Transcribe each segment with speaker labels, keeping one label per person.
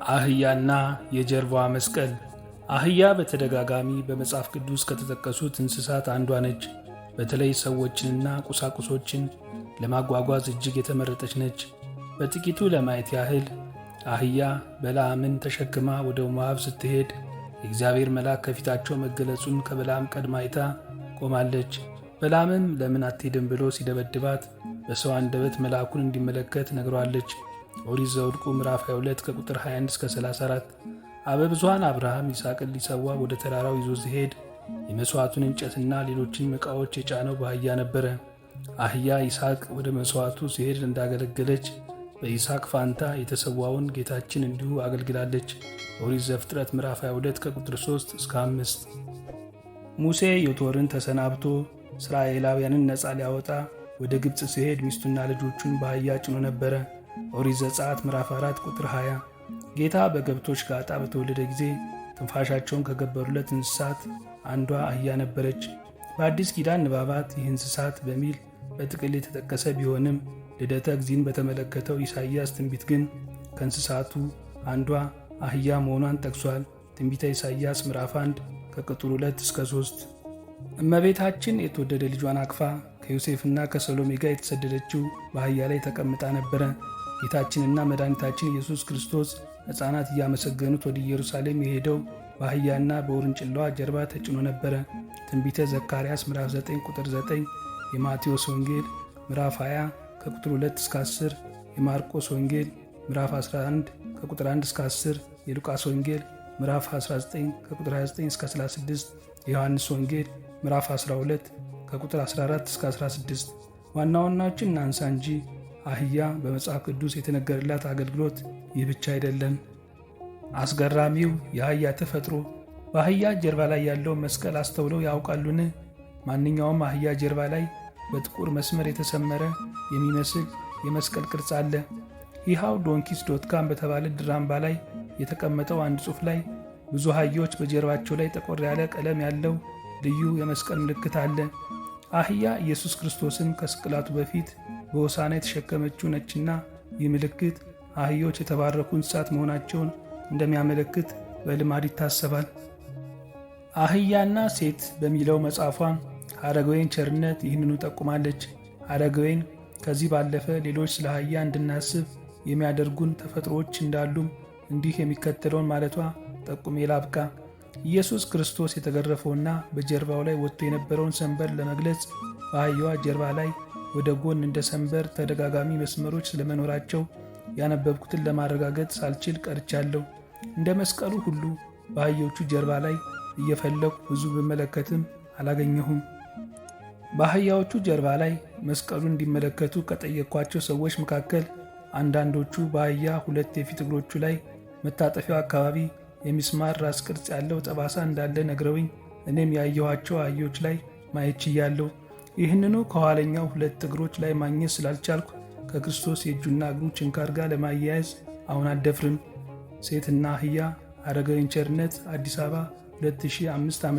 Speaker 1: አህያና የጀርባዋ መስቀል። አህያ በተደጋጋሚ በመጽሐፍ ቅዱስ ከተጠቀሱት እንስሳት አንዷ ነች። በተለይ ሰዎችንና ቁሳቁሶችን ለማጓጓዝ እጅግ የተመረጠች ነች። በጥቂቱ ለማየት ያህል አህያ በለዓምን ተሸክማ ወደ ሞዓብ ስትሄድ የእግዚአብሔር መልአክ ከፊታቸው መገለጹን ከበለዓም ቀድማ አይታ ቆማለች። በለዓምም ለምን አትሄድም ብሎ ሲደበድባት በሰው አንደበት መልአኩን እንዲመለከት ነግሯለች። ኦሪት ዘኍልቍ ምዕራፍ 22 ከቁጥር 21 እስከ 34። አበብዙኃን አብርሃም ይስሐቅን ሊሰዋ ወደ ተራራው ይዞ ሲሄድ የመሥዋዕቱን እንጨትና ሌሎችን ዕቃዎች የጫነው በአህያ ነበረ። አህያ ይስሐቅ ወደ መሥዋዕቱ ሲሄድ እንዳገለገለች በይስሐቅ ፋንታ የተሰዋውን ጌታችን እንዲሁ አገልግላለች። ኦሪት ዘፍጥረት ምዕራፍ 22 ከቁጥር 3 እስከ 5። ሙሴ ዮቶርን ተሰናብቶ እስራኤላውያንን ነፃ ሊያወጣ ወደ ግብፅ ሲሄድ ሚስቱና ልጆቹን በአህያ ጭኖ ነበረ። ኦሪት ዘጸአት ምዕራፍ 4 ቁጥር 20። ጌታ በከብቶች ጋጣ በተወለደ ጊዜ ትንፋሻቸውን ከገበሩለት እንስሳት አንዷ አህያ ነበረች። በአዲስ ኪዳን ንባባት ይህ እንስሳት በሚል በጥቅል የተጠቀሰ ቢሆንም ልደተ እግዚእን በተመለከተው ኢሳይያስ ትንቢት ግን ከእንስሳቱ አንዷ አህያ መሆኗን ጠቅሷል። ትንቢተ ኢሳይያስ ምዕራፍ 1 ከቁጥር 2 እስከ 3። እመቤታችን የተወደደ ልጇን አቅፋ ከዮሴፍና ከሰሎሜ ጋር የተሰደደችው በአህያ ላይ ተቀምጣ ነበረ። ጌታችንና መድኃኒታችን ኢየሱስ ክርስቶስ ሕፃናት እያመሰገኑት ወደ ኢየሩሳሌም የሄደው በአህያና በውርንጭላዋ ጀርባ ተጭኖ ነበረ። ትንቢተ ዘካርያስ ምዕራፍ 9 ቁጥር 9፣ የማቴዎስ ወንጌል ምዕራፍ 20 ከቁጥር 2 እስከ 10፣ የማርቆስ ወንጌል ምዕራፍ 11 ከቁጥር 1 እስከ 10፣ የሉቃስ ወንጌል ምዕራፍ 19 ከቁጥር 29 እስከ 36፣ የዮሐንስ ወንጌል ምዕራፍ 12 ከቁጥር 14 እስከ 16። ዋና ዋናዎችን እናንሳ እንጂ አህያ በመጽሐፍ ቅዱስ የተነገረላት አገልግሎት ይህ ብቻ አይደለም። አስገራሚው የአህያ ተፈጥሮ። በአህያ ጀርባ ላይ ያለው መስቀል አስተውለው ያውቃሉን? ማንኛውም አህያ ጀርባ ላይ በጥቁር መስመር የተሰመረ የሚመስል የመስቀል ቅርጽ አለ። ይኸው donkeys.com በተባለ ድራምባ ላይ የተቀመጠው አንድ ጽሑፍ ላይ ብዙ አህዮች በጀርባቸው ላይ ጠቆር ያለ ቀለም ያለው ልዩ የመስቀል ምልክት አለ። አህያ ኢየሱስ ክርስቶስን ከስቅላቱ በፊት በሆሳዕና የተሸከመችው ነችና ይህ ምልክት አህዮች የተባረኩ እንስሳት መሆናቸውን እንደሚያመለክት በልማድ ይታሰባል። አህያና ሴት በሚለው መጽሐፏ ሐረገወይን ቸርነት ይህንኑ ጠቁማለች። ሐረገወይን ከዚህ ባለፈ ሌሎች ስለ አህያ እንድናስብ የሚያደርጉን ተፈጥሮዎች እንዳሉም እንዲህ የሚከተለውን ማለቷ ጠቁሜ ላብቃ። ኢየሱስ ክርስቶስ የተገረፈውና በጀርባው ላይ ወጥቶ የነበረውን ሰንበር ለመግለጽ በአህያዋ ጀርባ ላይ ወደ ጎን እንደ ሰንበር ተደጋጋሚ መስመሮች ስለመኖራቸው ያነበብኩትን ለማረጋገጥ ሳልችል ቀርቻለሁ። እንደ መስቀሉ ሁሉ በአህዮቹ ጀርባ ላይ እየፈለኩ ብዙ ብመለከትም አላገኘሁም። በአህያዎቹ ጀርባ ላይ መስቀሉን እንዲመለከቱ ከጠየቅኳቸው ሰዎች መካከል አንዳንዶቹ በአህያ ሁለት የፊት እግሮቹ ላይ መታጠፊያው አካባቢ የሚስማር ራስ ቅርጽ ያለው ጠባሳ እንዳለ ነግረውኝ እኔም ያየኋቸው አህዮች ላይ ማየት ችያለሁ። ይህንኑ ከኋለኛው ሁለት እግሮች ላይ ማግኘት ስላልቻልኩ ከክርስቶስ የእጁና እግሩ ችንካር ጋር ለማያያዝ አሁን አልደፍርም። ሴትና አህያ ሐረገወይን ቸርነት አዲስ አበባ 2005 ዓ.ም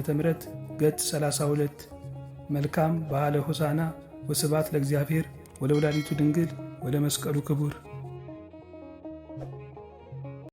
Speaker 1: ገጽ 32። መልካም በዓለ ሆሳዕና። ወስብሐት ለእግዚአብሔር ወለወላዲቱ ድንግል ወለመስቀሉ ክቡር።